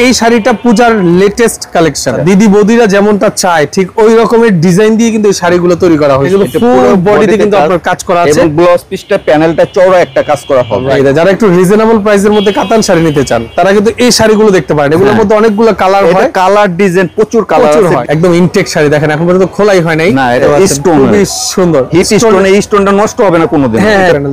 এই শাড়িটা পূজার লেটেস্ট কালেকশন। দিদি বৌদিরা যেমনটা চায় ঠিক ওই রকমের ডিজাইন দিয়ে কিন্তু এই শাড়িগুলো তৈরি করা হয়েছে। পুরো বডিতে কিন্তু আপনার কাজ করা আছে এবং ব্লাউজ পিসটা প্যানেলটা চওড়া একটা কাজ করা হবে। যারা একটু রিজনেবল প্রাইসের মধ্যে কাতান শাড়ি নিতে চান তারা কিন্তু এই শাড়িগুলো দেখতে পারেন। এগুলোর মধ্যে অনেকগুলো কালার হয়, কালার ডিজাইন প্রচুর কালার আছে। একদম ইনটেক শাড়ি দেখেন, এখন পর্যন্ত খোলাই হয় নাই। না, এটা স্টোন, খুবই সুন্দর হিট স্টোন। এই স্টোনটা নষ্ট হবে না কোনোদিন।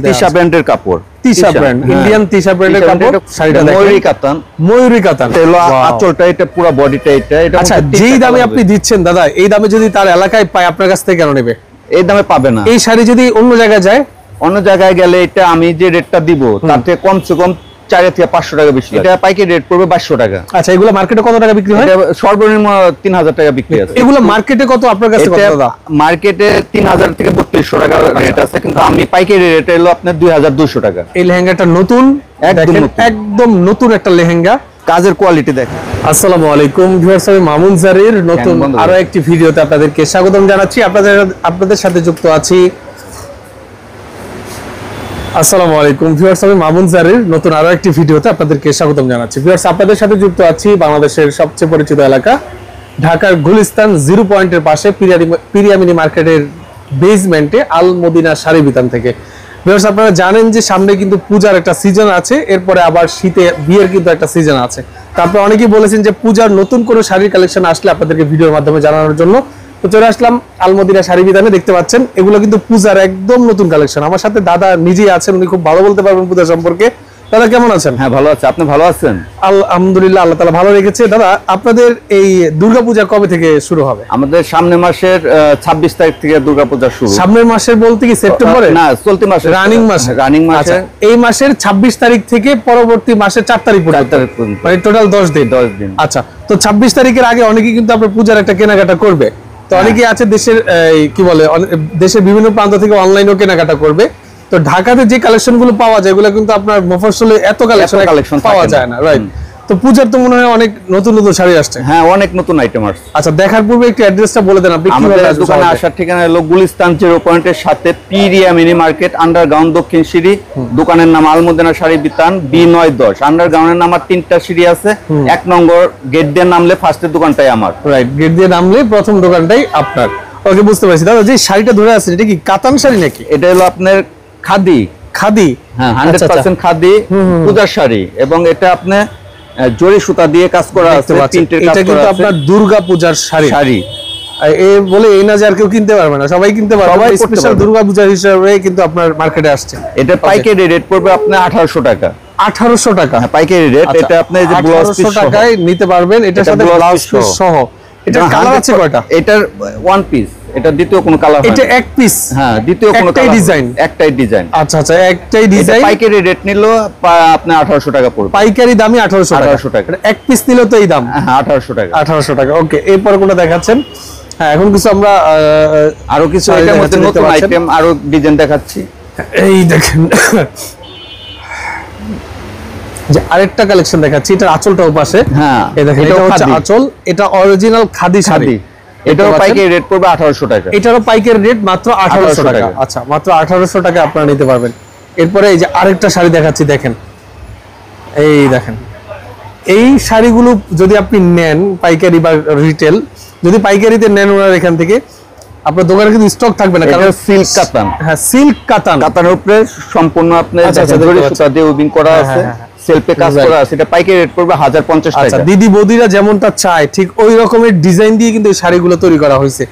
তিশা ব্র্যান্ডের কাপড়, তিশা ব্র্যান্ড, ইন্ডিয়ান তিশা ব্র্যান্ডের কাপড়। শাড়িটা দেখেন ময়ূরী কাতান, ময়ূরী কাতান। এলো আঁচলটা, এটা পুরো বডিটা এটা। আচ্ছা, যেই দামে আপনি দিচ্ছেন দাদা, এই দামে যদি তার এলাকায় পায় আপনার কাছ থেকে কেন নেবে? এই দামে পাবে না। এই শাড়ি যদি অন্য জায়গায় যায়, অন্য জায়গায় গেলে এটা আমি যে রেটটা দিব তার থেকে কমসে কম 4 থেকে 500 টাকা বেশি। এটা পাইকারি রেট পড়বে 2200 টাকা। আচ্ছা, এগুলো মার্কেটে কত টাকা বিক্রি হয়? এটা সর্বনিম্ন 3000 টাকা বিক্রি আছে। এগুলো মার্কেটে কত আপনার কাছে কত দাদা? মার্কেটে 3000 থেকে 3200 টাকা রেট আছে, কিন্তু আমি পাইকারি রেট হলো আপনার 2200 টাকা। এই লেহেঙ্গাটা নতুন, একদম নতুন একটা লেহেঙ্গা, কাজের কোয়ালিটি দেখেন। আসসালামু আলাইকুম ভিউয়ার্স, আমি মামুন জারির নতুন আরো একটি ভিডিওতে আপনাদেরকে স্বাগতম জানাচ্ছি। আপনাদের সাথে যুক্ত আছি। আসসালামু আলাইকুম ভিউয়ার্স, আমি মামুন জারির নতুন আরো একটি ভিডিওতে আপনাদেরকে স্বাগতম জানাচ্ছি। ভিউয়ার্স, আপনাদের সাথে যুক্ত আছি বাংলাদেশের সবচেয়ে পরিচিত এলাকা ঢাকার গুলিস্তান জিরো পয়েন্টের পাশে পিরিয়ামিনি মার্কেটের বেসমেন্টে আল মদিনা শাড়ি বিতান থেকে। ভিউয়ার্স, আপনারা জানেন যে সামনে কিন্তু পূজার একটা সিজন আছে, এরপরে আবার শীতে বিয়ের কিন্তু একটা সিজন আছে। তারপরে অনেকেই বলেছেন যে পূজার নতুন কোনো শাড়ির কালেকশন আসলে আপনাদেরকে ভিডিওর মাধ্যমে জানানোর জন্য। তো চলে আসলাম আল মদিনা শাড়ি বিতানে। দেখতে পাচ্ছেন এগুলো কিন্তু পূজার একদম নতুন কালেকশন। আমার সাথে দাদা নিজেই আছেন, উনি খুব ভালো বলতে পারবেন পূজা সম্পর্কে। দাদা কেমন আছেন? হ্যাঁ, ভালো আছে। আপনি ভালো আছেন? আলহামদুলিল্লাহ, আল্লাহ তাআলা ভালো রেখেছে। দাদা, আপনাদের এই দুর্গাপূজা কবে থেকে শুরু হবে? আমাদের সামনের মাসের 26 তারিখ থেকে দুর্গাপূজা শুরু। সামনের মাসের বলতে কি সেপ্টেম্বরে? না, চলতি মাসে, রানিং মাসে। এই মাসের 26 তারিখ থেকে পরবর্তী মাসের 4 তারিখ পর্যন্ত, মানে টোটাল 10 দিন। আচ্ছা, তো 26 তারিখের আগে অনেকেই কিন্তু আপনার পূজার একটা কেনাকাটা করবে। তো অনেকেই আছে দেশের কি বলে দেশের বিভিন্ন প্রান্ত থেকে অনলাইনেও কেনাকাটা করবে। তো ঢাকাতে যে কালেকশন গুলো পাওয়া যায় এগুলো কিন্তু আপনার মফস্বলে এত কালেকশন পাওয়া যায় না, রাইট? তো পূজার তো মনে হয় অনেক নতুন নতুন শাড়ি আসছে। হ্যাঁ, অনেক নতুন আইটেম আসছে। আচ্ছা, দেখার পূর্বে একটু অ্যাড্রেসটা বলে দেন আপনি। আমাদের দোকানে আসার ঠিকানা হলো গুলিস্তান জিরো পয়েন্টের সাথে পিরিয়ামিনি মার্কেট, আন্ডারগ্রাউন্ড দক্ষিণ সিঁড়ি। দোকানের নাম আল মদিনা শাড়ি বিতান, B910। আন্ডারগ্রাউন্ডের নাম 3টা সিঁড়ি আছে। 1 নম্বর গেট দিয়ে নামলে ফার্স্টের দোকানটাই আমার। রাইট, গেট দিয়ে নামলে প্রথম দোকানটাই আপনার। ওকে, বুঝতে পারছি। দাদা, যে শাড়িটা ধরে আছেন এটা কি কাতান শাড়ি নাকি? এটা হলো আপনার খাদি। হ্যাঁ, 100% খাদি পূজার শাড়ি, এবং এটা আপনি জরি সুতা দিয়ে কাজ করা আছে। এটা কিন্তু আপনার দুর্গা পূজার শাড়ি। এই বলে এই না যে আর কেউ কিনতে পারবে না, সবাই কিনতে পারবে। সবাই স্পেশাল দুর্গা পূজার হিসেবে কিন্তু আপনার মার্কেটে আসছে। এটা পাইকারি রেট পড়বে আপনার 1800 টাকা। 1800 টাকা পাইকারি রেট। এটা আপনি যে ব্লাউজ পিস টাকায় নিতে পারবেন, এটার সাথে ব্লাউজ পিস সহ। এটা কালার আছে কয়টা? এটার ওয়ান পিস, এটা দ্বিতীয় কোনো কালার হয় না। এটা এক পিস? হ্যাঁ, দ্বিতীয় কোনো কালার, একটাই ডিজাইন। আচ্ছা, একটাই ডিজাইন। পাইকারি রেট নিলো আপনি 1800 টাকা পড়বে। পাইকারি দামই 1800 টাকা। এক পিস নিলেও তো এই দাম? হ্যাঁ, 1800 টাকা। 1800 টাকা। ওকে, এরপর কোনটা দেখাচ্ছেন? হ্যাঁ, এখন কিছু আমরা আরো কিছু এটার মধ্যে নতুন আইটেম আরো ডিজাইন দেখাচ্ছি। এই দেখেন, যে আরেকটা কালেকশন দেখাচ্ছি। এটার আঁচলটা ওপাশে। হ্যাঁ, এই দেখেন, এটা হচ্ছে আঁচল। এটা অরিজিনাল খাদি শাড়ি। এটারও পাইকারি রেট পড়বে 1800 টাকা। এটারও পাইকারি রেট মাত্র 1800 টাকা। আচ্ছা, মাত্র 1800 টাকা আপনারা নিতে পারবেন। এরপরে এই যে আরেকটা শাড়ি দেখাচ্ছি, দেখেন। এই দেখেন, এই শাড়িগুলো যদি আপনি নেন পাইকারি বা রিটেল, যদি পাইকারিতে নেন ওনার এখান থেকে, আপনার দোকানে কিন্তু স্টক থাকবে না, কারণ সিল্ক কাতান। হ্যাঁ, সিল্ক কাতান। কাতানের উপরে সম্পূর্ণ আপনার জরি সুতা দিয়ে উইভিং করা আছে, সেলফে কাজ করা আছে। এটা পাইকারি রেট পড়বে 1050 টাকা। আচ্ছা, দিদি বৌদিরা যেমনটা চায় ঠিক ওই রকমের ডিজাইন দিয়ে কিন্তু এই শাড়িগুলো তৈরি করা হয়েছে।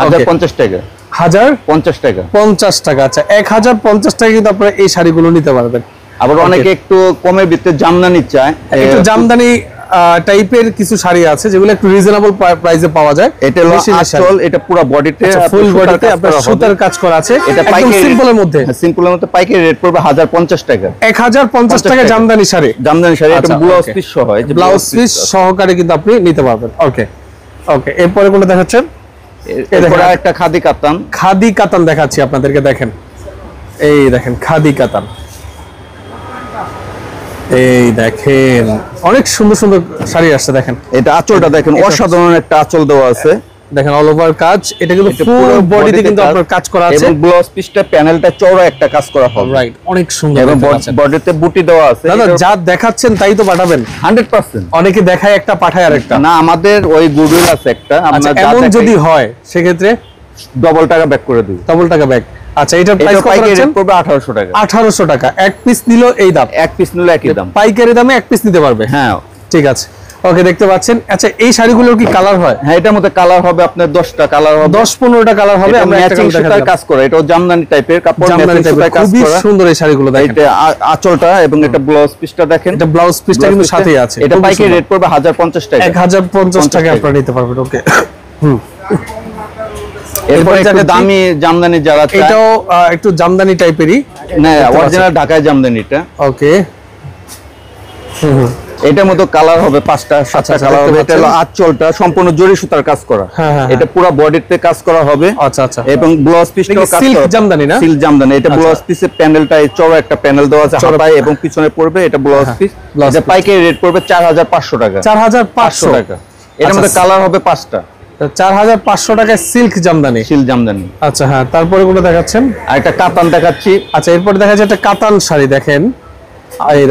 1050 টাকা। 1050 টাকা। 50 টাকা। আচ্ছা, 1050 টাকা কিন্তু আপনারা এই শাড়িগুলো নিতে পারবেন। আবার অনেকে একটু কমের ভিতরে জামদানি চায়, একটু জামদানি টাইপের কিছু শাড়ি আছে যেগুলো একটু রিজনেবল প্রাইসে পাওয়া যায়। এটা হলো আঁচল, এটা পুরো বডিতে ফুল বডিতে আপনার সুতার কাজ করা আছে। এটা একদম সিম্পলের মধ্যে, সিম্পলের মধ্যে পাইকারি রেট পড়বে 1050 টাকা। 1050 টাকা জামদানি শাড়ি। এটা ব্লাউজ পিস সহ, ব্লাউজ পিস সহকারে কিন্তু আপনি নিতে পারবেন। ওকে, এরপরে কোনটা দেখাচ্ছেন? এরপরে একটা খাদি কাতান। খাদি কাতান দেখাচ্ছি আপনাদেরকে, দেখেন। এই দেখেন খাদি কাতান। এই দেখেন, অনেক সুন্দর সুন্দর শাড়ি আসছে। দেখেন, এটা আঁচলটা দেখেন, অসাধারণ একটা আঁচল দেওয়া আছে। দেখেন অল ওভার কাজ, এটা কিন্তু এটা ফুল পুরো বডিতে body-তে কিন্তু কাজ আপনার কাজ করা আছে এবং ব্লাউজ পিসটা প্যানেলটা চওড়া একটা কাজ করা হবে। রাইট, অনেক সুন্দর এবং দেখতে পাচ্ছেন। বডিতে বুটি দেওয়া আছে। দাদা যা দেখাচ্ছেন তাই তো পাঠাবেন? 100%। অনেকে দেখায় একটা পাঠায় আরেকটা। না, আমাদের ওই গুডউইল আছে একটা, আচ্ছা, আমরা এমন যদি হয় সেক্ষেত্রে ডবল টাকা ব্যাক করে দিব। ডবল টাকা ব্যাক। আচ্ছা, এটার এটা প্রাইস কত পাইকারি রাখছেন? রেট পড়বে 1800 টাকা। 1800 টাকা, এক পিস নিলো এই দাম, এক পিস নিলে একই দাম। পাইকারি দামে এক পিস নিতে পারবে। হ্যাঁ ঠিক আছে, ওকে, দেখতে পাচ্ছেন। আচ্ছা, এই শাড়িগুলোর কি কালার হয়? হ্যাঁ, এটার মধ্যে কালার হবে আপনার 10টা কালার হবে, 10-15টা কালার হবে। আমরা একটা ম্যাচিং কালার সুতার দেখাচ্ছি, কাজ করা, এটাও জামদানি টাইপের কাপড়, জামদানি ম্যাচিং সুতার টাইপের, কাজ খুবই করা। সুন্দর এই শাড়িগুলো দেখেন। এটা আঁচলটা এবং এটা ব্লাউজ পিসটা দেখেন, এটা ব্লাউজ পিসটা কিন্তু সাথেই আছে। এটা খুবই পাইকারি সুন্দর। রেট পড়বে 1050 টাকা। 1050 টাকা আপনারা নিতে পারবেন। ওকে, এরপর একটু দেখাচ্ছি। দামি জামদানি যারা চায়, এটাও একটু জামদানি টাইপেরই। না অরিজিনাল ঢাকায় জামদানিটা। ওকে, এটার মধ্যে কালার হবে 5টা 7টা আচ্ছা, কালার হবে। দেখতে এটা হলো আঁচলটা সম্পূর্ণ জরি সুতার কাজ করা, হ্যাঁ, হ্যাঁ, এটা পুরো বডিতে কাজ করা হবে। আচ্ছা আচ্ছা, এবং ব্লাউজ পিসটাও কাজ সিল্ক করা, জামদানি না? সিল্ক জামদানি। এটা ব্লাউজ পিসের প্যানেলটা চওড়া একটা প্যানেল দেওয়া আছে হাতায় এবং পিছনে পড়বে, এটা ব্লাউজ পিস। blouse এটা পাইকারি রেট পড়বে 4500 টাকা। 4500 টাকা। এর মধ্যে কালার হবে 5টা। 4500 টাকায় সিল্ক জামদানি। সিল্ক জামদানি। আচ্ছা, হ্যাঁ, তারপরে কোনটা দেখাচ্ছেন? আর একটা কাতান দেখাচ্ছি। আচ্ছা, এরপর দেখা যাচ্ছে একটা কাতান শাড়ি দেখেন।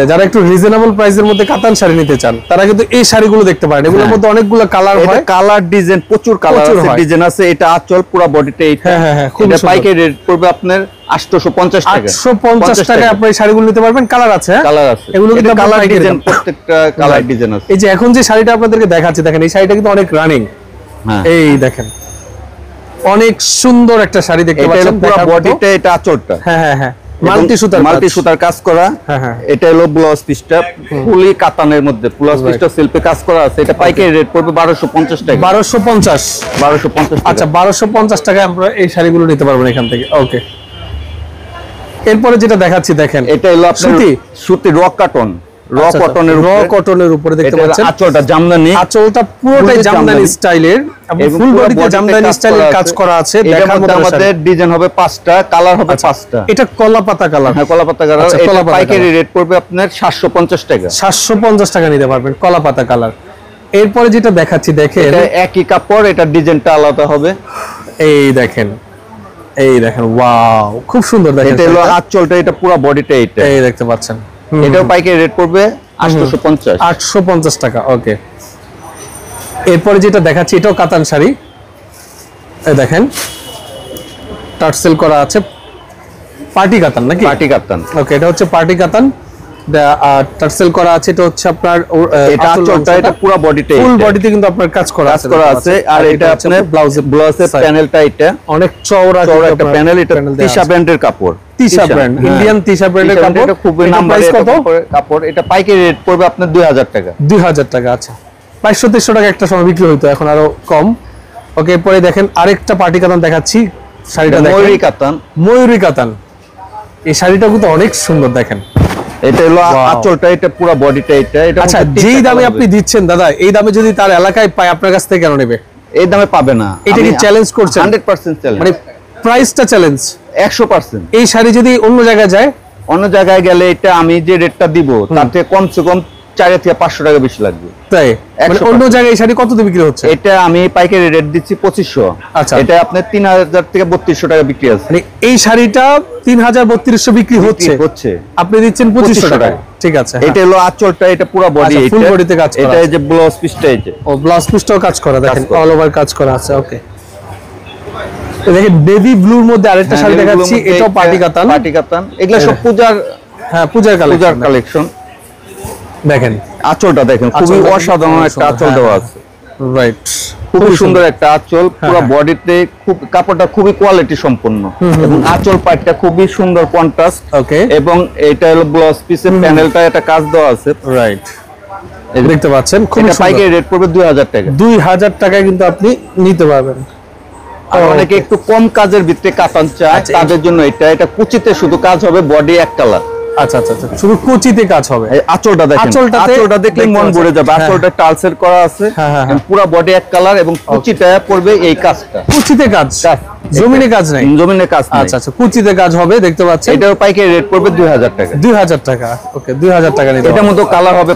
যারা একটু রিজনেবল প্রাইসের মধ্যে কাতান শাড়ি নিতে চান তারা কিন্তু এই শাড়িগুলো দেখতে পারেন। এগুলোর মধ্যে অনেকগুলো কালার এটা হয়, কালার ডিজাইন প্রচুর কালার প্রচুর আছে, হয়। ডিজাইন আছে। এটা আঁচল পুরো বডিতে এইটা। হ্যাঁ, খুবই এটা সুন্দর। পাইকারি রেট পড়বে আপনার 850 টাকা। 850 টাকায় আপনি এই শাড়িগুলো নিতে পারবেন। কালার আছে, হ্যাঁ? কালার আছে, এগুলো কিন্তু কালার পাইকারি ডিজাইন, দাম। প্রত্যেকটা কালার ডিজাইন আছে। এই যে এখন যে শাড়িটা আপনাদেরকে দেখাচ্ছি দেখেন, এই শাড়িটা কিন্তু অনেক রানিং। হ্যাঁ, এই দেখেন, অনেক সুন্দর একটা শাড়ি দেখতে এটা পাচ্ছেন। হলো পুরো দেখার মতো। বডিতে এটা আঁচলটা। হ্যাঁ, মাল্টি সুতার মাল্টি সুতার কাজ করা। হ্যাঁ। এটা হলো ব্লাউজ পিসটা ফুলি কাতানের মধ্যে, ব্লাউজ পিসটা সেলফে কাজ করা আছে। এটা পাইকারি রেট পড়বে 1250 টাকা। 1250। 1250 আচ্ছা, 1250 টাকায় আমরা এই শাড়িগুলো নিতে পারবেন এখান থেকে। ওকে, এরপরে যেটা দেখাচ্ছি দেখেন, এটা হলো আপনার সুতি র কটন, র কটনের উপরে দেখতে পাচ্ছেন। আঁচলটা জামদানি, আঁচলটা পুরোটাই পুরোটাই জামদানি জামদানি স্টাইলের এবং ফুল বডিতে জামদানি স্টাইলের কাজ করা আছে। এটার দেখার মধ্যে মতো আমাদের ডিজাইন হবে 5টা, কালার হবে 5টা। এটা কলা পাতা কালার। হ্যাঁ, কলা পাতা কালার। আচ্ছা, এটা কলা পাতা পাইকারি কালার। রেট পড়বে আপনার 750 টাকা। 750 টাকা নিতে পারবেন, কলা পাতা কালার। এরপরে যেটা দেখাচ্ছি দেখেন, এটা একই কাপড়, এটা ডিজাইনটা আলাদা হবে। এই দেখেন, ওয়াও, খুব সুন্দর দেখেন। এটা হলো আঁচলটা, এটা পুরো বডিটা এইটা। এই দেখতে পাচ্ছেন, এটাও পাইকারি রেট পড়বে 850। 850 টাকা। ওকে, এরপরে যেটা দেখাচ্ছি এটাও কাতান শাড়ি। এই দেখেন, টার্সেল করা আছে, পার্টি কাতান নাকি? পার্টি কাতান। ওকে, এটা হচ্ছে পার্টি কাতান, টার্সেল করা আছে। এটা হচ্ছে আপনার এটা আঁচলটা, এটা পুরো বডিতে ফুল বডিতে কিন্তু আপনার কাজ করা আছে। আর এটা আপনার ব্লাউজের প্যানেলটা এটা অনেক চওড়া একটা প্যানেল। এটা তিশা ব্র্যান্ডের কাপড়, তিশা ব্র্যান্ড, ইন্ডিয়ান তিশা ব্র্যান্ডের কাপড়। এটা খুব নাম্বারে কাপড়। এটা পাইকারি রেট পড়বে আপনার 2000 টাকা। 2000 টাকা। আচ্ছা, 2200-2300 টাকা একটা সময় বিক্রি হতো, এখন আরো কম। ওকে, এরপরে দেখেন আরেকটা পার্টি কাতান দেখাচ্ছি। শাড়িটা দেখেন, ময়ূরী কাতান। ময়ূরী কাতান। এই শাড়িটা কিন্তু অনেক সুন্দর দেখেন। এটা হলো আঁচলটা, এটা পুরো বডিটা এটা। এটা আচ্ছা, যেই দামে আপনি দিচ্ছেন দাদা, এই দামে যদি তার এলাকায় পায় আপনার কাছ থেকে কেন নেবে? এই দামে পাবে না। এটা কি চ্যালেঞ্জ করছেন? 100% চ্যালেঞ্জ, মানে প্রাইসটা চ্যালেঞ্জ। 100%। এই শাড়ি যদি অন্য জায়গায় যায়, অন্য জায়গায় গেলে এটা আমি যে রেটটা দিব তার থেকে কমসে কম 400 থেকে 500 টাকা বেশি লাগবে। তাই? মানে 100% অন্য জায়গায় এই শাড়ি কততে বিক্রি হচ্ছে? এটা আমি পাইকারি রেট দিচ্ছি 2500। আচ্ছা। এটা আপনার 3000 থেকে 3200 টাকা বিক্রি আছে। মানে এই শাড়িটা 3000-3200 বিক্রি হচ্ছে, আপনি দিচ্ছেন 2500 টাকা। ঠিক আছে, এটা হলো আঁচলটা, এটা পুরো বডি, আচ্ছা, full body তে কাজ করা এটা এই আছে। যে ব্লাউজ পিসটা এই যে, ও ব্লাউজ পিসটাও কাজ করা দেখেন, করা। অল ওভার কাজ করা আছে। ওকে, দেখেন বেবি ব্লুর মধ্যে আরেকটা শাড়ি দেখাচ্ছি, এটাও পার্টি কাতান। পার্টি কাতান, এগুলা সব পূজার, হ্যাঁ, পূজার কালেকশন। দেখেন আঁচলটা দেখেন, খুবই আঁচলটা অসাধারণ একটা আঁচল দেওয়া আছে। রাইট, খুবই সুন্দর একটা আঁচল, পুরো বডিতে খুব কাপড়টা খুবই কোয়ালিটি সম্পন্ন এবং আঁচল পাটটা খুবই সুন্দর কন্ট্রাস্ট। ওকে, এবং এটা হলো ব্লাউজ পিসের প্যানেলটা একটা কাজ দেওয়া আছে। রাইট, দেখতে পাচ্ছেন খুব এটা পাইকারি রেট পড়বে 2000 টাকা। 2000 টাকায় কিন্তু আপনি নিতে পারবেন। আর অনেকে একটু কম কাজের ভিতরে কাতান চায়, তাদের জন্য এটা কুচিতে শুধু কাজ হবে, বডি এক কালার। আচ্ছা, শুধু কুচিতে কাজ হবে। এই আঁচলটা দেখেন, আঁচলটা দেখলে মন ভরে যাবে। আঁচলটা টার্সেল করা আছে, পুরো বডি এক কালার এবং কুচিটা পড়বে এই কাজটা। কুচিতে কাজ, জমিনে কাজ নাই, জমিনে কাজ নাই। আচ্ছা, কুচিতে কাজ হবে, দেখতে পাচ্ছেন। এটাও পাইকারি রেট পড়বে 2000 টাকা। 2000 টাকা। ওকে, 2000 টাকা নিতে। এটার মধ্যে কালার হবে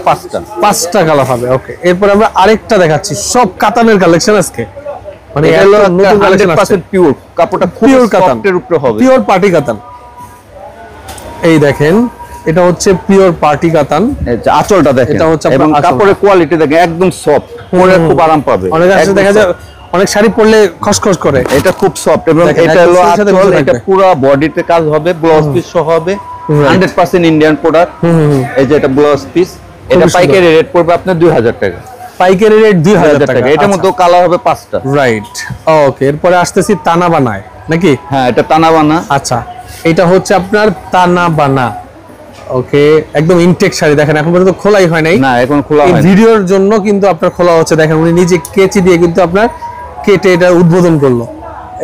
5টা কালার হবে। ওকে, এরপর আমরা আরেকটা দেখাচ্ছি, সব কাতানের কালেকশন আজকে। মানে এটা হলো নতুন কালেকশন আছে 100% পিওর, কাপড়টা খুব পিওর কাতান সফটের উপরে হবে, পিওর পার্টি কাতান। এই দেখেন এটা হচ্ছে পিওর পার্টি কাতান, এই যে আঁচলটা দেখেন এটা হচ্ছে এবং আপনার আঁচল। কাপড়ের কোয়ালিটি দেখেন একদম সফট, পরে খুব আরাম পাবে। অনেক আছে একদম দেখা যায় soft। অনেক শাড়ি পরলে খসখস করে, এটা খুব সফট এবং দেখেন, এটা হলো একদম সাথে আঁচল, মিশে এটা থাকবে। পুরো বডিতে কাজ হবে, ব্লাউজ পিস সহ হবে, 100% ইন্ডিয়ান প্রোডাক্ট। এই যে এটা ব্লাউজ পিস, এটা সুন্দর। পাইকারি রেট পড়বে আপনার 2000 টাকা। পাইকারি রেট 2000 টাকা। এটার মধ্যে কালার হবে 5টা। রাইট, ওকে। এরপরে আসতেছি তানা বানায় নাকি? হ্যাঁ, এটা তানাবানা। আচ্ছা, এটা হচ্ছে আপনার তানা বানা, ওকে। একদম ইনটেক শাড়ি, দেখেন এখন পর্যন্ত খোলাই হয় নাই, না এখন খোলা এই হয় না। ভিডিওর জন্য কিন্তু আপনার খোলা হচ্ছে। দেখেন উনি নিজে কেচি দিয়ে কিন্তু আপনার কেটে এটা উদ্বোধন করলো।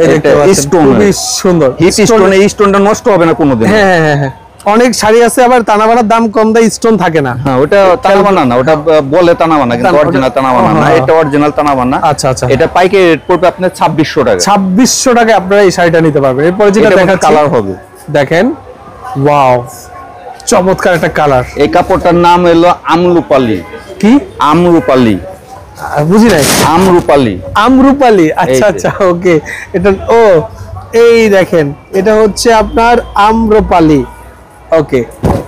এই দেখতে এটা পাচ্ছেন, stone খুবই এর। সুন্দর হিট স্টোনে, এই স্টোনটা নষ্ট হবে না কোনোদিন। হ্যাঁ হ্যাঁ হ্যাঁ হ্যাঁ। অনেক শাড়ি আছে আবার তানাবানার দাম কম দেয়, স্টোন থাকে না। হ্যাঁ, ওটা তানাবানা না, ওটা বলে তানাবানা, কিন্তু অরিজিনাল তানাবানা না, এটা অরিজিনাল তানাবানা। আচ্ছা আচ্ছা, এটা পাইকারি রেট পড়বে আপনার 2600 টাকা। 2600 টাকায় আপনারা এই শাড়িটা নিতে পারবেন। এরপরে যেটা দেখাচ্ছি কালার হবে, দেখেন, ওয়াও, চমৎকার একটা কালার। এই কাপড়টার নাম হলো আমরুপালি। কি? আমরুপালি, বুঝি নাই। আমরুপালি। আমরুপালি, আচ্ছা এই যে। আচ্ছা, ওকে। এটা ও, এই দেখেন এটা হচ্ছে আপনার আম্রপালি, ওকে।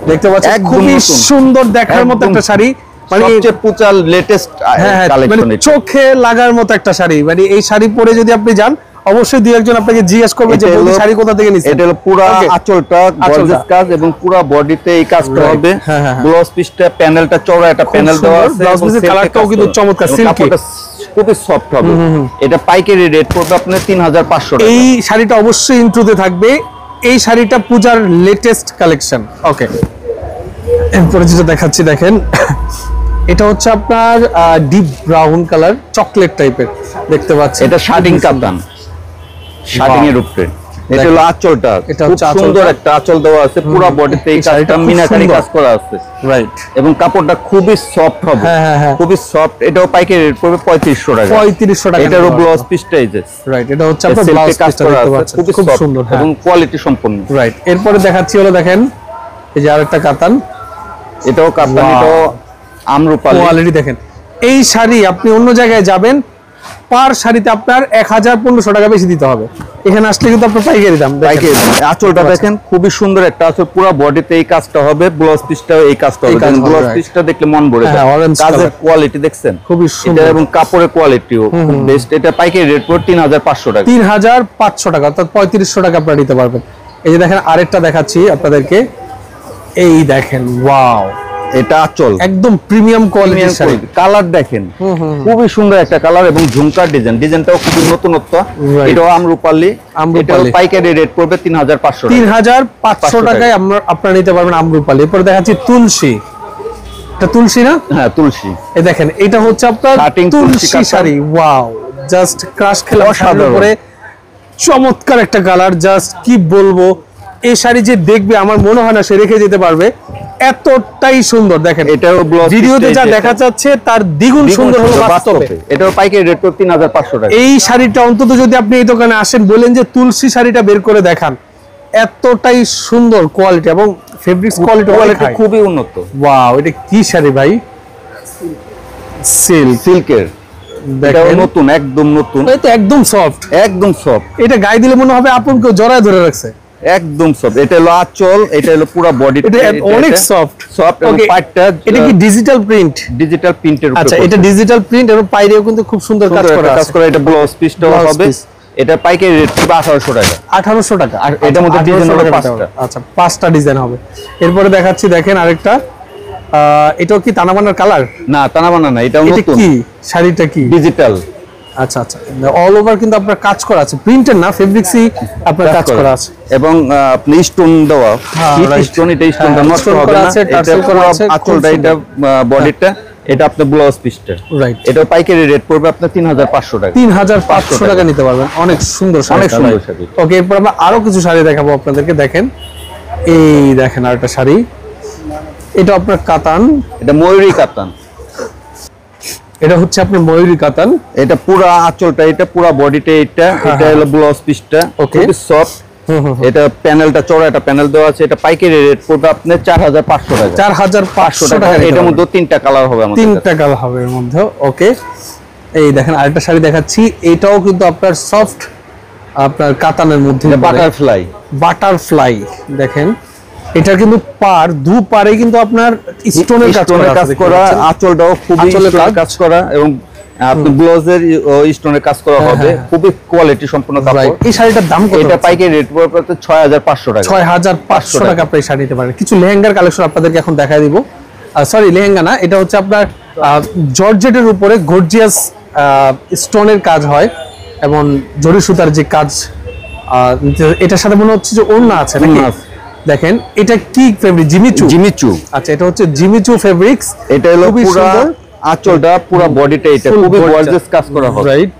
দেখতে পাচ্ছেন একদম খুবই নতুন। সুন্দর দেখার মতো একদম একটা শাড়ি, মানে সবচেয়ে পুচাল লেটেস্ট হ্যাঁ হ্যাঁ, মানে কালেকশন। চোখে লাগার মতো একটা শাড়ি। মানে এই শাড়ি পরে যদি আপনি যান, অবশ্যই দুই একজন আপনাকে জিজ্ঞেস করবে যে বৌদি শাড়ি কোথা থেকে নিছেন। এটা হলো পুরো Okay. আঁচলটা গর্জিয়াস কাজ এবং পুরো বডিতে এই কাজটা Right. হবে। হ্যাঁ, হ্যাঁ, হ্যাঁ। ব্লাউজ পিসটা প্যানেলটা চওড়া, একটা প্যানেল দেওয়া আছে, ব্লাউজ এবং পিসের silk কালারটাও কাজ কিন্তু করা। চমৎকার, এবং সিল্কি। কাপড়টা খুবই সফট হবে। এটা পাইকারি রেট পড়বে আপনার 3500 টাকা। এই শাড়িটা অবশ্যই ইন্ট্রোতে থাকবে। এই শাড়িটা পূজার লেটেস্ট কালেকশন, ওকে। এরপরে যেটা দেখাচ্ছি দেখেন, এটা হচ্ছে আপনার ডিপ ব্রাউন কালার, চকলেট টাইপের দেখতে পাচ্ছেন। এটা শার্টিং কাতান, শার্টিং এর উপরে। এটা হলো আঁচলটা, এটা খুব হচ্ছে আঁচলটা। সুন্দর একটা আঁচল দেওয়া আছে, পুরো বডিতে এই এই শাড়িটা কাজটা খুব মিনাকারি সুন্দর। কাজ করা আছে, রাইট, এবং কাপড়টা খুবই সফট হবে। হ্যাঁ, হ্যাঁ, হ্যাঁ। খুবই সফট। এটাও পাইকারি রেট পড়বে 3500 টাকা। 3500 টাকা। এটারও ব্লাউজ পিসটা এই যে রাইট, এটা হচ্ছে আপনার silk ব্লাউজ এ কাজ পিসটা করা দেখতে আছে, পাচ্ছেন, খুবই খুব soft সুন্দর, হ্যাঁ। এবং কোয়ালিটি সম্পন্ন। রাইট, এরপরে দেখাচ্ছি হলো দেখেন, এই যে আরেকটা কাতান, এটাও কাতান, Wow. এটাও আমরুপালি। কোয়ালিটি দেখেন। এই শাড়ি আপনি অন্য জায়গায় যাবেন, পার শাড়িতে আপনার 1000-1500 টাকা বেশি দিতে হবে। এখানে আসলে কিন্তু আপনার পাইকারি দাম। পাইকারি দাম। আঁচলটা দেখেন, খুবই সুন্দর একটা আঁচল, পুরো বডিতে এই কাজটা হবে, ব্লাউজ পিসটাও এই কাজটা হবে। কাজ হবে, ব্লাউজ right. পিসটা দেখলে মন ভরে হ্যাঁ, যায়। orange কাজের color। কোয়ালিটি দেখছেন খুবই এটা, সুন্দর, এবং কাপড়ের কোয়ালিটিও খুব বেস্ট। এটা পাইকারি রেট পড়বে 3500 টাকা। 3500 টাকা, অর্থাৎ 3500 টাকা আপনারা নিতে পারবেন। এই যে দেখেন আরেকটা দেখাচ্ছি আপনাদেরকে, এই দেখেন, ওয়াও, এটা আঁচল, একদম প্রিমিয়াম কোয়ালিটির শাড়ি। কালার দেখেন, খুবই সুন্দর একটা কালার এবং ঝুমকার ডিজাইন, ডিজাইনটাও খুবই নতুনত্ব। Right. এটাও আমরুপালি, এটাও পাইকারি রেট পড়বে 3500 টাকা। 3500 টাকায় আপনারা নিতে পারবেন আমরুপালি। এরপরে দেখাচ্ছি তুলসী, এটা তুলসী না? হ্যাঁ, তুলসী। এই দেখেন এটা হচ্ছে আপনার Cutting তুলসী তুলসী কাতান। শাড়ি, ওয়াও, জাস্ট ক্রাশ খেলা শাড়ির অসাধারণ। উপরে চমৎকার একটা কালার, জাস্ট কি বলবো। এই শাড়ি যে দেখবে আমার মনে হয় না সে রেখে যেতে পারবে, এতটাই সুন্দর। দেখেন এটাও ব্লাউজ ভিডিওতে যা দেখা যাচ্ছে তার দ্বিগুণ সুন্দর হলো বাস্তবে। এটাও পাইকারি রেট পড়বে 3500 টাকা। এই শাড়িটা অন্তত যদি আপনি এই দোকানে আসেন, বলেন যে তুলসী শাড়িটা বের করে দেখান, এতটাই সুন্দর কোয়ালিটি এবং ফেব্রিক্স কোয়ালিটি খুবই উন্নত। ওয়াও, এটা কি শাড়ি ভাই? সিল্ক, সিল্কের, এটাও দেখেন নতুন, একদম নতুন, এটা একদম সফট। একদম সফট, এটা গায়ে দিলে মনে হবে আপন কেউ জড়ায় ধরে রাখছে, একদম সফট। এটা হলো আঁচল, এটা হলো পুরো বডি, এটা অনেক সফট। সফট এবং Okay, পাটটা এটা কি ডিজিটাল প্রিন্ট? ডিজিটাল প্রিন্টের উপরে। আচ্ছা, এটা ডিজিটাল প্রিন্ট এবং পাইরেও কিন্তু খুব সুন্দর কাজ করা কাজ আছে। করা। এটা ব্লাউজ পিসটাও Blouse হবে, piece। এটা পাইকারি রেট পড়বে 1800 টাকা। 1800 টাকা। আর এটার মধ্যে আচ্ছা, ডিজাইন হবে 1800 টাকা 5টা। আচ্ছা, 5টা ডিজাইন হবে। এরপরে দেখাচ্ছি দেখেন আরেকটা, এটাও কি তানাবানার কালার? না, তানাবানা না, এটাও এটা নতুন, কি শাড়িটা কি? ডিজিটাল আচ্ছা আচ্ছা, অল ওভার কিন্তু আপনার কাজ করা আছে, প্রিন্টের না, ফেব্রিক্সই আপনার কাজ করা আছে। এবং আপনি স্টোন দেওয়া, হ্যাঁ, হিট right. স্টোন, এটা স্টোনটা হ্যাঁ, নষ্ট stone হবে করা না। আছে, এটা tassel করা পুরো আছে, খুব আঁচলটা, এটা বডিটা, এটা আপনার ব্লাউজ পিসটা। রাইট, এটা পাইকারি রেট পড়বে আপনার 3500 টাকা। 3500 টাকা নিতে পারবেন। অনেক সুন্দর শাড়ি, অনেক সুন্দর শাড়ি। ওকে, এরপর আমরা আরো কিছু শাড়ি দেখাবো আপনাদেরকে। দেখেন, এই দেখেন আরেকটা শাড়ি, এটা আপনার কাতান, এটা ময়ূরী কাতান, এটা হচ্ছে আপনার ময়ূরী কাতান। এটা পুরো আঁচলটা, এটা পুরো বডিটা, এটা হলো ব্লাউজ পিসটা, Okay. খুবই সফট। এটা প্যানেলটা চড়া, একটা প্যানেল দেওয়া আছে। এটা পাইকারি রেট পড়বে আপনার 4500 টাকা। 4500 টাকা। এটার মধ্যে 3টা কালার হবে আমাদের কাছে। 3টা কালার হবে এর মধ্যে, ওকে। এই দেখেন আরেকটা শাড়ি দেখাচ্ছি, এটাও কিন্তু আপনার সফট আপনার কাতানের মধ্যে বাটারফ্লাই দেখেন, এটা কিন্তু দু পারে কিন্তু আপনার স্টোনের কাজ করা, আঁচলটাও খুবই কাজ করা এবং আপনি ব্লাউজের স্টোনের কাজ করা হবে, খুবই কোয়ালিটি সম্পন্ন কাপড়। এই শাড়িটার দাম কত? এটা পাইকারি রেট পড়বে 6500 টাকা। 6500 টাকা আপনি এই শাড়ি নিতে পারেন। কিছু লেহেঙ্গার কালেকশন আপনাদেরকে এখন দেখাই দিব। সরি লেহেঙ্গা না, এটা হচ্ছে আপনার জর্জেটের উপরে গর্জিয়াস স্টোনের কাজ হয় এবং জরি সুতার যে কাজ, এটার সাথে মনে হচ্ছে যে ওড়না আছে নাকি? দেখেন এটা কি ফেব্রিক? জিমিচু। আচ্ছা, এটা হচ্ছে জিমিচু ফেব্রিক্স। এটা হলো পুরো আঁচলটা, পুরো বডিটা এটা খুবই গর্জিয়াস কাজ করা হবে, রাইট?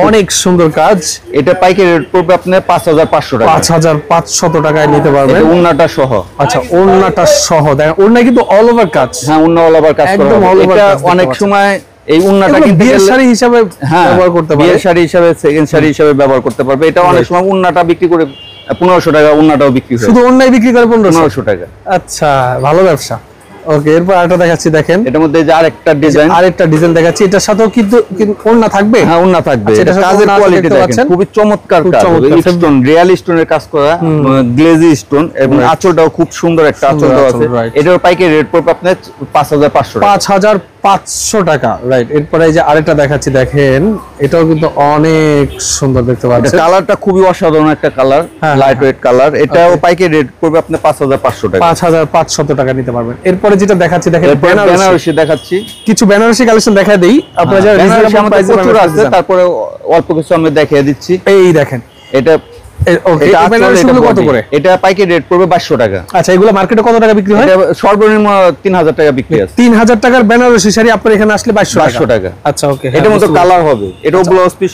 অনেক সুন্দর কাজ। এটা পাইকারি রেট পড়বে আপনি 5500 টাকা। 5500 টাকায় নিতে পারবেন, এটা ওড়নাটা সহ। আচ্ছা, ওড়নাটা সহ দেখেন, ওড়না কিন্তু অল ওভার কাজ। হ্যাঁ, ওড়না অল ওভার কাজ করা হবে। এটা অনেক সময় এই ওড়নাটা কিন্তু বিয়ের শাড়ি হিসেবে ব্যবহার করতে পারবে, বিয়ের শাড়ি হিসেবে, সেকেন্ড শাড়ি হিসেবে ব্যবহার করতে পারবে। এটা অনেক সময় ওড়নাটা বিক্রি করে 1500 টাকা, ওড়নাটাও বিক্রি করে, শুধু ওড়নাই বিক্রি করে 1500 টাকা। আচ্ছা, ভালো ব্যবসা। ওকে, এরপর আরেকটা দেখাচ্ছি দেখেন, এটার মধ্যে যে আরেকটা ডিজাইন দেখাচ্ছি, এটার সাথেও কিন্তু ওড়না থাকবে। হ্যাঁ, ওড়না থাকবে। এটা কাজের কোয়ালিটি দেখেন, খুবই চমৎকার কাজ, স্টোন, রিয়েল স্টোনের কাজ করা, গ্লেজি স্টোন এবং আঁচলটাও খুব সুন্দর একটা আঁচল দেওয়া আছে। এটার পাইকারি রেট পড়বে আপনার 5500 টাকা। 5500 টাকা, রাইট। এরপরে এই যে আরেকটা দেখাচ্ছি দেখেন, এটাও কিন্তু অনেক সুন্দর দেখতে পাচ্ছেন, কালারটা খুবই অসাধারণ একটা কালার, লাইট ওয়েট কালার। এটাও পাইকারি রেট পড়বে আপনি 5500 টাকা। 5500 টাকা নিতে পারবেন। এরপরে যেটা দেখাচ্ছি দেখেন, বেনারসি দেখাচ্ছি, কিছু বেনারসি কালেকশন দেখা দেই আপনারা, যারা রিজনেবল প্রাইসে আছে, তারপরে অল্প কিছু আমি দেখিয়ে দিচ্ছি। এই দেখেন, এটা এটা বেনারসিগুলো কত করে? এটা পাইকারি রেট পড়বে 2200 টাকা। আচ্ছা, এগুলো মার্কেটে কত টাকা বিক্রি হয়? এটা সর্বনিম্ন 3000 টাকা বিক্রি আছে। 3000 টাকার বেনারসি শাড়ি আপনার এখানে আসলে 2200 টাকা। আচ্ছা, ওকে, এটার মতো কালার হবে, এটাও ব্লাউজ পিস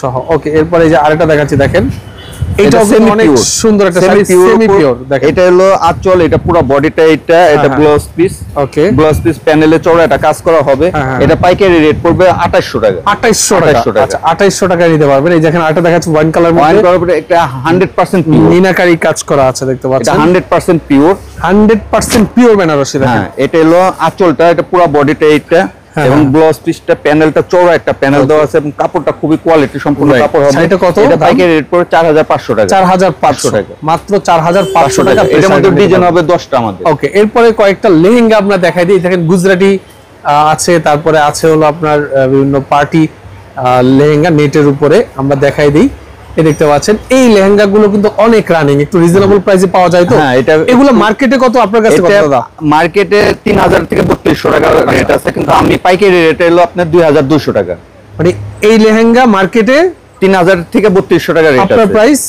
সহ। ওকে, এরপরে এই যে আরেকটা দেখাচ্ছি দেখেন, এটা অনেক সুন্দর একটা শাড়ি, সেমি পিওর দেখেন। এটা হলো আঁচল, এটা পুরো বডিটা, এটা ব্লাউজ পিস। ওকে, ব্লাউজ পিস প্যানেলে চওড়া একটা কাজ করা হবে। এটা পাইকারি রেট পড়বে 2800 টাকা। 2800 টাকা। আচ্ছা, 2800 টাকা নিতে পারবেন। এই দেখেন আরেকটা দেখাচ্ছি ওয়াইন কালার মধ্যে, এটা 100% পিওর মিনাকারি কাজ করা আছে দেখতে পাচ্ছেন। এটা 100% পিওর, 100% পিওর বেনারসি দেখেন। হ্যাঁ, এটা হলো আঁচলটা, এটা পুরো বডিটা এটা এবং ব্লাউজ পিসটা প্যানেলটা চওড়া একটা প্যানেল দেওয়া আছে এবং কাপড়টা খুবই কোয়ালিটি সম্পূর্ণ কাপড় হবে। এটা কত? এটা পাইকারি রেট পড়বে 4500 টাকা। 4500 টাকা, মাত্র 4500 টাকা। এর মধ্যে ডিজাইন হবে 10টা আমাদের। ওকে, এরপরে কয়েকটা লেহেঙ্গা আমরা দেখাই দিই। দেখেন গুজরাটি আছে, তারপরে আছে হলো আপনার বিভিন্ন পার্টি লেহেঙ্গা নেটের উপরে আমরা দেখাই দিই। এই দেখতে পাচ্ছেন, এই লেহেঙ্গা গুলো কিন্তু অনেক রানিং, একটু রিজনেবল প্রাইসে পাওয়া যায় তো। হ্যাঁ, এগুলো মার্কেটে কত আপনার কাছে? মার্কেটে 3000 থেকে 3200 টাকা রেট আছে, কিন্তু আমি পাইকারি রেট হলো আপনার 2200 টাকা। মানে এই লেহেঙ্গা মার্কেটে 3000 থেকে 3200 টাকা রেট আছে, আপনার প্রাইস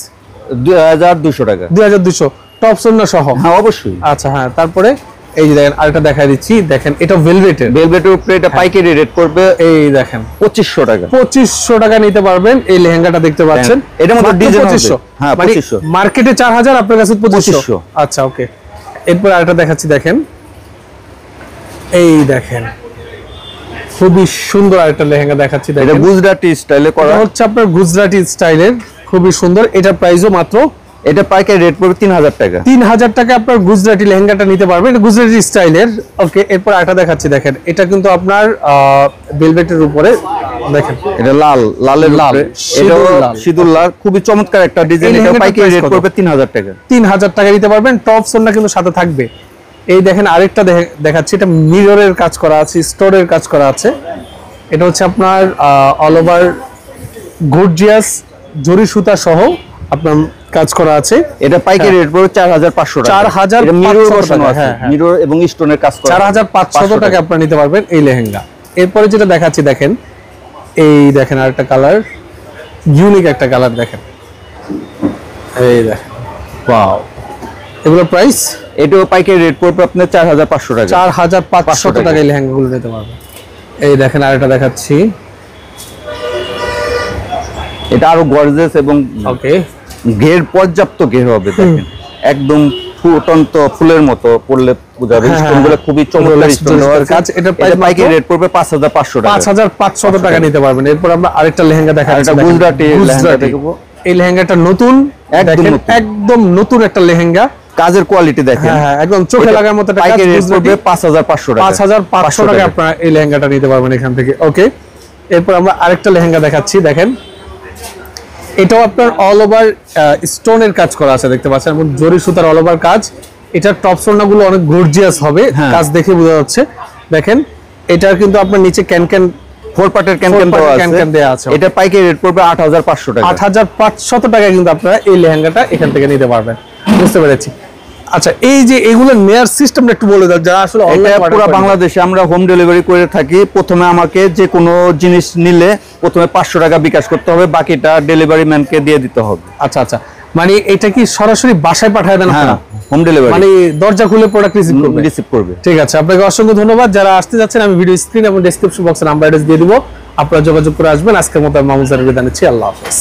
2200 টাকা। 2200 টপ সোনা সহ? হ্যাঁ, অবশ্যই। আচ্ছা, হ্যাঁ, তারপরে এই যে দেখেন আরেকটা দেখাই দিচ্ছি দেখেন, এটা ভেলভেটের উপরে, এটা পাইকারি রেট করবে এই দেখেন 2500 টাকা। 2500 টাকা নিতে পারবেন এই লেহেঙ্গাটা দেখতে পাচ্ছেন। এটার মধ্যে ডিজাইন 2500। হ্যাঁ, 2500। মার্কেটে 4000, আপনার কাছে 2500। আচ্ছা, ওকে, এরপর আরেকটা দেখাচ্ছি দেখেন, এই দেখেন খুবই সুন্দর আরেকটা লেহেঙ্গা দেখাচ্ছি দেখেন, এটা গুজরাটি স্টাইলে করা হচ্ছে আপনার গুজরাটি স্টাইলের, খুবই সুন্দর। এটা প্রাইসও মাত্র, এটা পাইকারি রেট পড়বে 3000 টাকা। 3000 টাকা আপনার গুজরাটি লেহেঙ্গাটা নিতে পারবেন, এটা গুজরাটি স্টাইলের। ওকে, এরপর আরেকটা দেখাচ্ছি দেখেন, এটা কিন্তু আপনার ভেলভেটের উপরে দেখেন, এটা লালের উপরে, এটা সিঁদুর লাল, খুবই চমৎকার একটা ডিজাইন। এটা পাইকারি রেট পড়বে 3000 টাকা। 3000 টাকা নিতে পারবেন। টপ সোলটা কিন্তু সাথে থাকবে। এই দেখেন আরেকটা দেখাচ্ছি, এটা মিররের কাজ করা আছে, স্টোরের কাজ করা আছে। এটা হচ্ছে আপনার অল ওভার গর্জিয়াস জরি সুতা সহ আপনার কাজ করা আছে। এটা পাইকারি রেট পড়বে 4500 টাকা। 4500 টাকা, হ্যাঁ, মিরর এবং স্টোনের কাজ করা। 4500 টাকা আপনারা নিতে পারবেন এই লেহেঙ্গা। এরপরে যেটা দেখাচ্ছি দেখেন, এই দেখেন আরেকটা কালার, ইউনিক একটা কালার দেখেন, এই দেখেন, ওয়াও। এগুলো প্রাইস, এটাও পাইকারি রেট পড়বে আপনার 4500 টাকা। 4500 টাকা এই লেহেঙ্গাগুলো নিতে পারবেন। এই দেখেন আরেকটা দেখাচ্ছি, এটা আরো গর্জিয়াস এবং ওকে, ঘের পর্যাপ্ত ঘের হবে দেখেন, একদম ফুটন্ত ফুলের মতো পড়লে বুঝাবে। স্টোনগুলো খুবই চমৎকার স্টোনের কাজ। এটা পাইকারি রেট পড়বে 5500 টাকা। 5500 টাকা নিতে পারবেন। এরপর আমরা আরেকটা লেহেঙ্গা দেখাচ্ছি, এটা গুজরাটি লেহেঙ্গা দেখব। এই লেহেঙ্গাটা নতুন, একদম নতুন একটা লেহেঙ্গা, কাজের কোয়ালিটি দেখেন, হ্যাঁ, একদম চোখে লাগার মতো একটা কাজ। পাইকারি রেট পড়বে 5500 টাকা। 5500 টাকা আপনারা এই লেহেঙ্গাটা নিতে পারবেন এখান থেকে। ওকে, এরপর আমরা আরেকটা লেহেঙ্গা দেখাচ্ছি, দেখেন এটাও আপনার অল ওভার স্টোনের কাজ করা আছে, দেখতে পাচ্ছেন, এবং জরি সুতার অল ওভার কাজ। এটার টপ সোনাগুলো অনেক গর্জিয়াস হবে, কাজ দেখে বোঝা যাচ্ছে। দেখেন এটার কিন্তু আপনার নিচে ক্যান 4 পার্টের ক্যান দেয়া আছে। এটা পাইকারি রেট পড়বে 8500 টাকা। 8500 টাকায় কিন্তু আপনারা এই লেহেঙ্গাটা এখান থেকে নিতে পারবেন। বুঝতে পেরেছি। আচ্ছা, এই যে এগুলো নেয়ার সিস্টেমটা একটু বলে দাও, যারা আসলে অনলাইনে পুরো বাংলাদেশে আমরা হোম ডেলিভারি করে থাকি। প্রথমে আমাকে যে কোনো জিনিস নিলে প্রথমে 500 টাকা বিকাশ করতে হবে, বাকিটা ডেলিভারি ম্যানকে দিয়ে দিতে হবে। আচ্ছা আচ্ছা, মানে এটা কি সরাসরি বাসায় পাঠিয়ে দেন আপনারা? হোম ডেলিভারি, মানে দরজা খুলে প্রোডাক্ট রিসিভ করবে। ঠিক আছে, আপনাকে অসংখ্য ধন্যবাদ। যারা আসতে যাচ্ছেন আমি ভিডিও স্ক্রিন এবং ডেসক্রিপশন বক্সে নাম্বার অ্যাড্রেস দিয়ে দিব, আপনারা যোগাযোগ করে আসবেন। আজকের মতো মামুন স্যারের বিদায় নিচ্ছি, আল্লাহ হাফেজ।